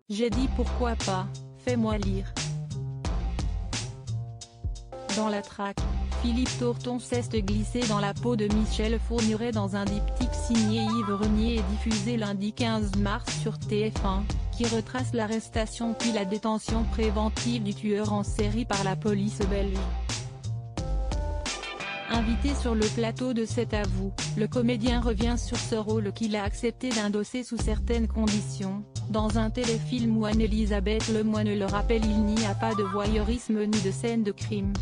J'ai dit pourquoi pas, fais-moi lire. Dans la traque, Philippe Torton s'est glissé dans la peau de Michel Fourniret dans un diptyque signé Yves Renier et diffusé lundi 15 mars sur TF1, qui retrace l'arrestation puis la détention préventive du tueur en série par la police belge. Invité sur le plateau de C'est à vous, le comédien revient sur ce rôle qu'il a accepté d'endosser sous certaines conditions. Dans un téléfilm où Anne-Elisabeth Lemoine le rappelle, il n'y a pas de voyeurisme ni de scène de crime,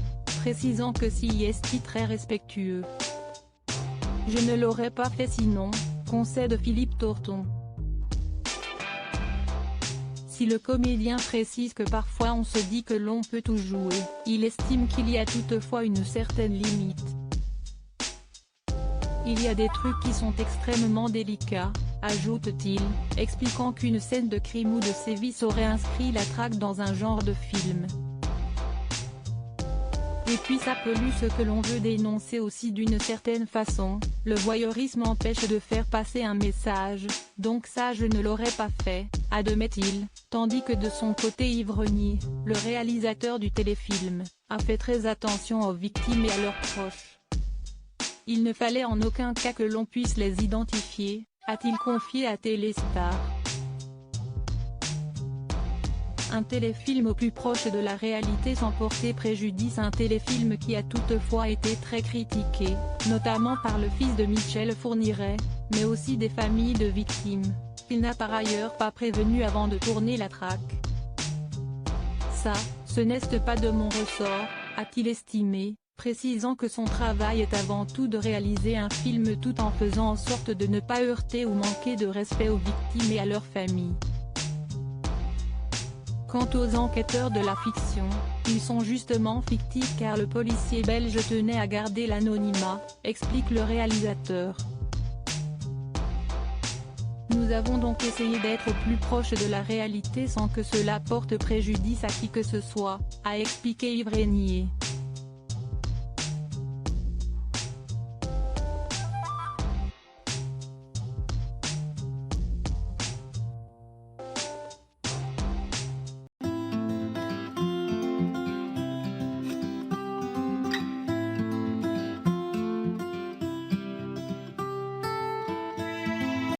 précisant que s'il est très respectueux. Je ne l'aurais pas fait sinon, concède Philippe Torton. Si le comédien précise que parfois on se dit que l'on peut tout jouer, il estime qu'il y a toutefois une certaine limite. Il y a des trucs qui sont extrêmement délicats, ajoute-t-il, expliquant qu'une scène de crime ou de sévice aurait inscrit la traque dans un genre de film. Et puis ça pollue ce que l'on veut dénoncer aussi d'une certaine façon, le voyeurisme empêche de faire passer un message, donc ça je ne l'aurais pas fait, admet-il, tandis que de son côté Yves Renier, le réalisateur du téléfilm, a fait très attention aux victimes et à leurs proches. Il ne fallait en aucun cas que l'on puisse les identifier, a-t-il confié à Téléstar. Un téléfilm au plus proche de la réalité sans porter préjudice, un téléfilm qui a toutefois été très critiqué, notamment par le fils de Michel Fourniret, mais aussi des familles de victimes, qu'il n'a par ailleurs pas prévenu avant de tourner la traque. Ça, ce n'est pas de mon ressort, a-t-il estimé, précisant que son travail est avant tout de réaliser un film tout en faisant en sorte de ne pas heurter ou manquer de respect aux victimes et à leurs familles. Quant aux enquêteurs de la fiction, ils sont justement fictifs car le policier belge tenait à garder l'anonymat, explique le réalisateur. Nous avons donc essayé d'être au plus proche de la réalité sans que cela porte préjudice à qui que ce soit, a expliqué Yves Renier.